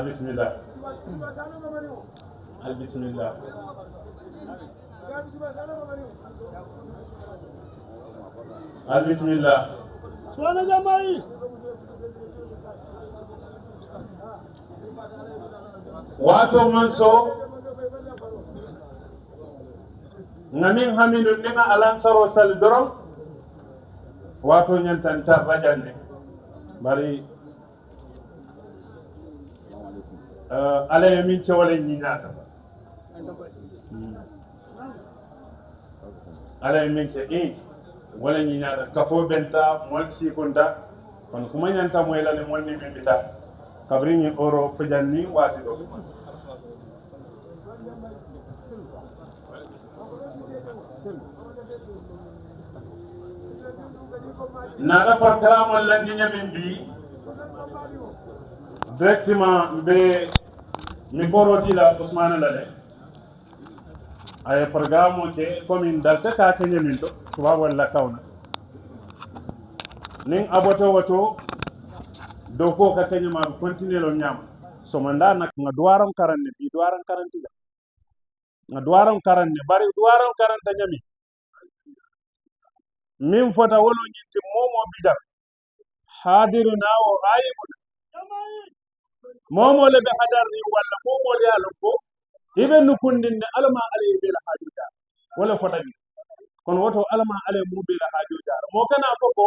bismillah bismillah bismillah Suwana jamai. wato man so ngamin haminu nima alansaro sal doron wato nyantanta rajande bari ala yamin ce wala nyinata ala yamin ce wala ñiñaɗa kafo benta mol sikunta kono kuma ñanta moylale molni min bita kabriñi oro fajanni waati ɗo naɗa portramol landiñamin mbi directement mbe mi borotila Ousmane Lale ay programme o ke commune dalta ka keñamin to tuba walla kawna nin aboto woto dow ko ka keñama continuer lo ñama somanda nak nga duwaram karanne bi duwaram karantiga nga duwaram karanne bari duwaram karanta ñami min fota wolo ñinti momo bidar hadiruna o ghaibuna momo le be hadarni walla momo le alko ibe nukundinde alama ale be la hajuja wala fotani kono woto alama ale mu be la hajuja mo kana foko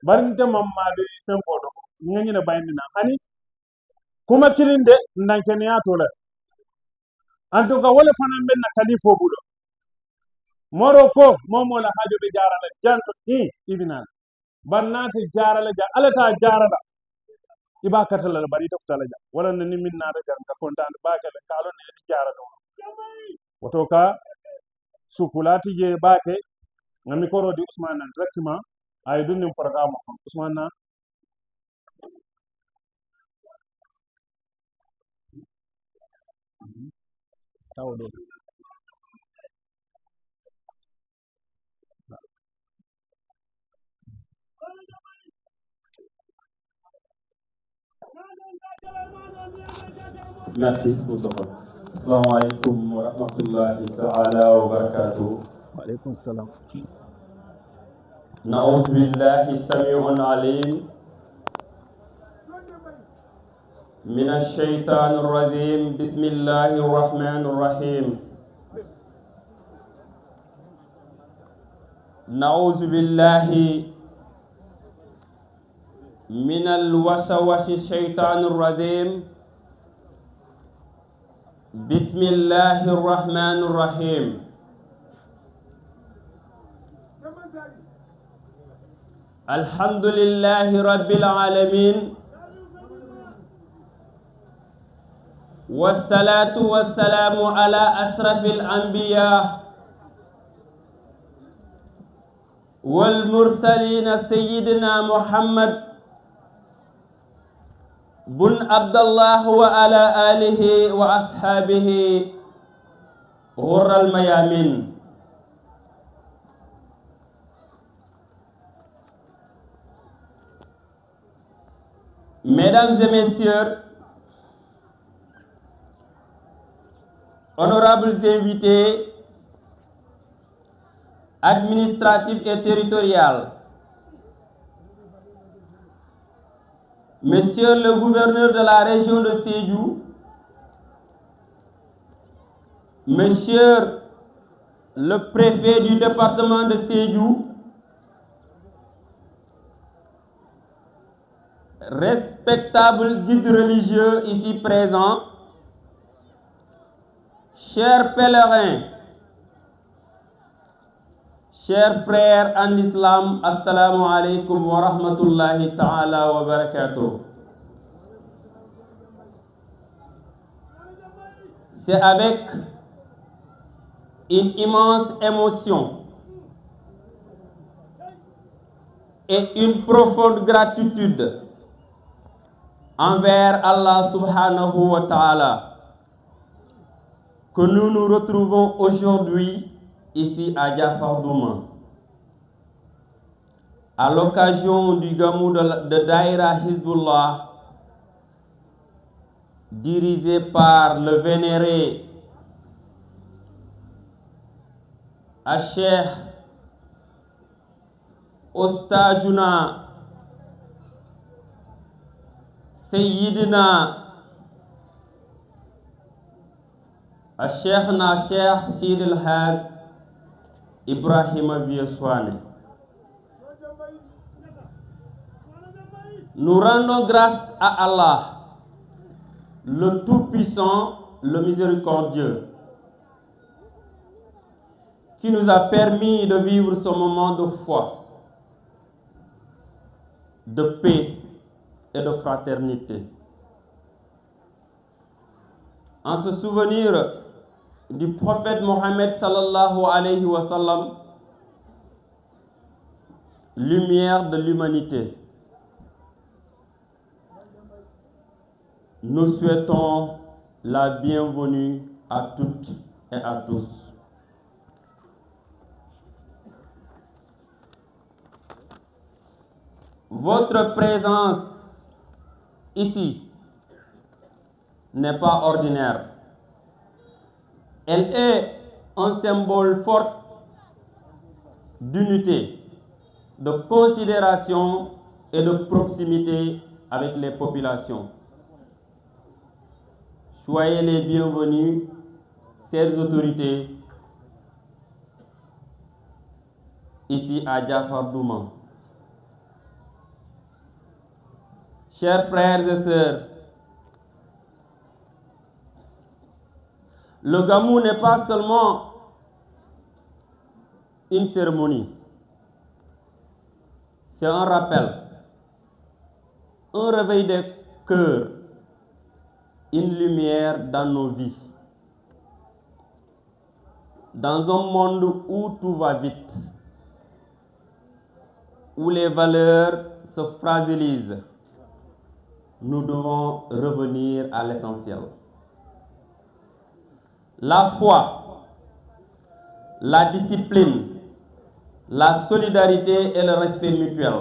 barinte mamade sempo do ngani na bayndina hani kuma kilinde ndankene ya to la en tout cas wala fanan ben na kalifo budo moro ko momo la hajube jarala janto ibinal bannati jarala ja alata jarala iba katala bari to tala ja wala ni minna da ganga kontan bakale kalo ne di jarala woto ka sukulati je bake ngami koro di Ousmane directement ay dunni programme ko Ousmane na tawde Merci Moustapha. Assalamu alaikum wa rahmatullahi ta'ala wa barakatuh. Wa alaikum salam. نعوذ بالله السميع العليم من الشيطان الرجيم بسم الله الرحمن الرحيم نعوذ بالله من الوسوس الشيطان الرجيم بسم الله الرحمن الرحيم الحمد لله رب العالمين والصلاة والسلام على أشرف الأنبياء والمرسلين سيدنا محمد بن عبد الله وعلى آله وأصحابه غر الميامين. Mesdames et messieurs, honorables invités, administratifs et territoriaux, Monsieur le gouverneur de la région de Sédhiou, Monsieur le préfet du département de Sédhiou, respectables guides religieux ici présents, chers pèlerins, chers frères en islam, assalamu alaikum wa rahmatullahi ta'ala wa barakatuh. C'est avec une immense émotion et une profonde gratitude envers Allah subhanahu wa ta'ala que nous nous retrouvons aujourd'hui ici à Jafar Douma à l'occasion du Gamou de Daïra Hizbullah dirigé par le vénéré Cheikh Ostadjouna Sayyidina Cheikhna Cheikh Sidi El Hadj Ibrahima Vieux Souane. Nous rendons grâce à Allah, le Tout-Puissant, le Miséricordieux, qui nous a permis de vivre ce moment de foi, de paix et de fraternité. En ce souvenir du prophète Mohammed sallallahu alayhi wa sallam, lumière de l'humanité, nous souhaitons la bienvenue à toutes et à tous. Votre présence ici n'est pas ordinaire. Elle est un symbole fort d'unité, de considération et de proximité avec les populations. Soyez les bienvenus, chères autorités, ici à Djafardouma. Chers frères et sœurs, le Gamou n'est pas seulement une cérémonie, c'est un rappel, un réveil des cœurs, une lumière dans nos vies. Dans un monde où tout va vite, où les valeurs se fragilisent, nous devons revenir à l'essentiel. La foi, la discipline, la solidarité et le respect mutuel.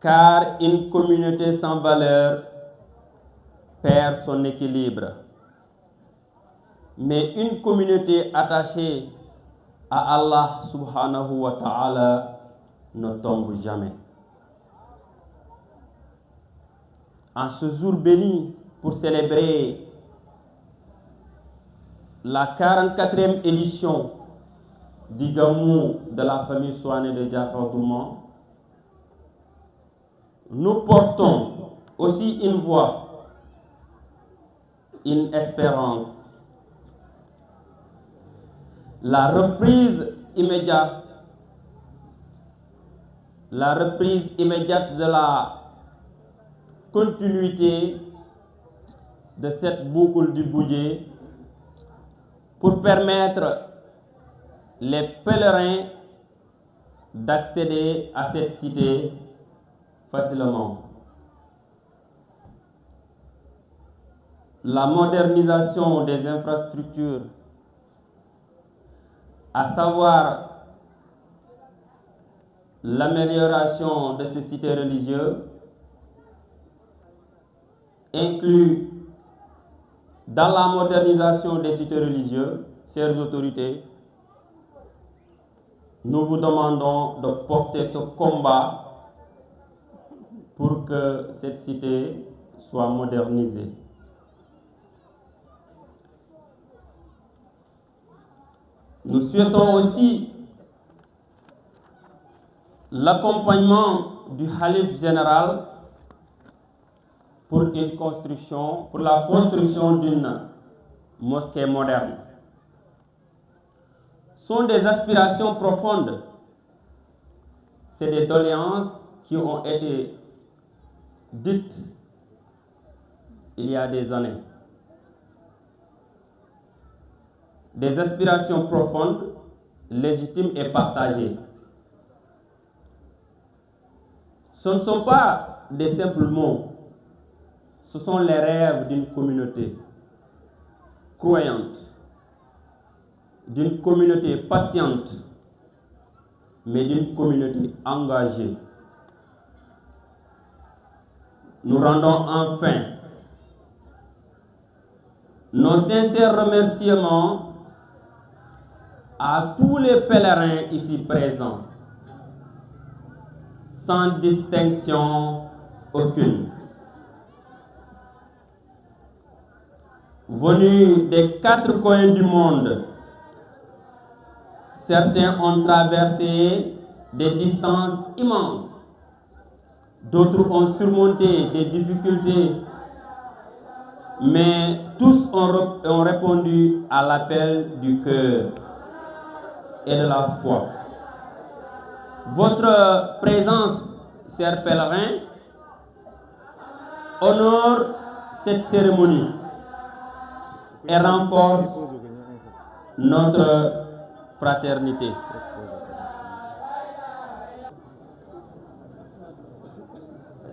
Car une communauté sans valeur perd son équilibre. Mais une communauté attachée à Allah subhanahu wa ta'ala ne tombe jamais. En ce jour béni pour célébrer la 44e édition du Gamou de la famille Souane de Djafardouma, nous portons aussi une voix, une espérance. La reprise immédiate de la continuité de cette boucle du Boudié pour permettre les pèlerins d'accéder à cette cité facilement. La modernisation des infrastructures, à savoir l'amélioration de ces cités religieuses, inclut dans la modernisation des cités religieuses, chères autorités, nous vous demandons de porter ce combat pour que cette cité soit modernisée. Nous souhaitons aussi l'accompagnement du Khalif général pour la construction d'une mosquée moderne. Ce sont des aspirations profondes, c'est des doléances qui ont été dites il y a des années. Des aspirations profondes, légitimes et partagées. Ce ne sont pas des simples mots, ce sont les rêves d'une communauté croyante, d'une communauté patiente, mais d'une communauté engagée. nous rendons enfin nos sincères remerciements à tous les pèlerins ici présents, sans distinction aucune. Venus des 4 coins du monde, certains ont traversé des distances immenses, d'autres ont surmonté des difficultés, mais tous ont répondu à l'appel du cœur et de la foi. Votre présence, chers pèlerins, honore cette cérémonie et renforce notre fraternité.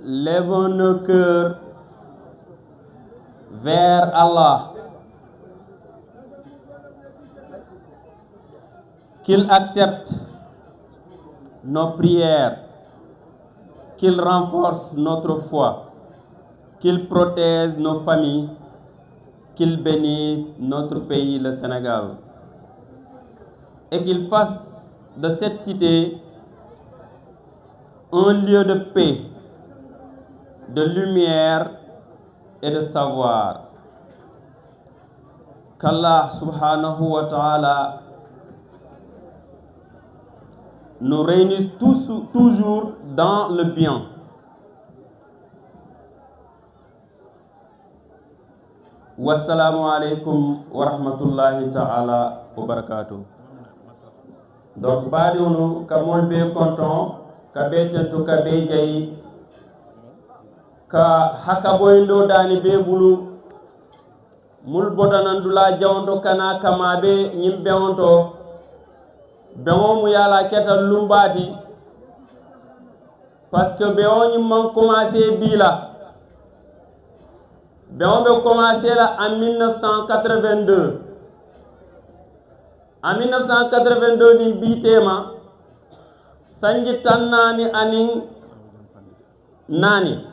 Lèvons nos cœurs vers Allah, qu'il accepte nos prières, qu'il renforce notre foi, qu'il protège nos familles, qu'il bénisse notre pays, le Sénégal, et qu'il fasse de cette cité un lieu de paix, de lumière et de savoir. Qu'Allah subhanahu wa ta'ala nous réunisse toujours dans le bien. Wassalamu alaikum wa rahmatullahi ta'ala wa barakatuh. Donc, badi onu kamol be konton, kabe tentu kabe jayi, ka hakaboyndo dani be bulu, mul botanandula jawonto kana kamabe nyimbe onto, beŋo mu yala keta lumbati, parce que beŋo nyimman commencé bila. On a commencé là en 1982. En 1982, ni bitema sanji tannani anin nani.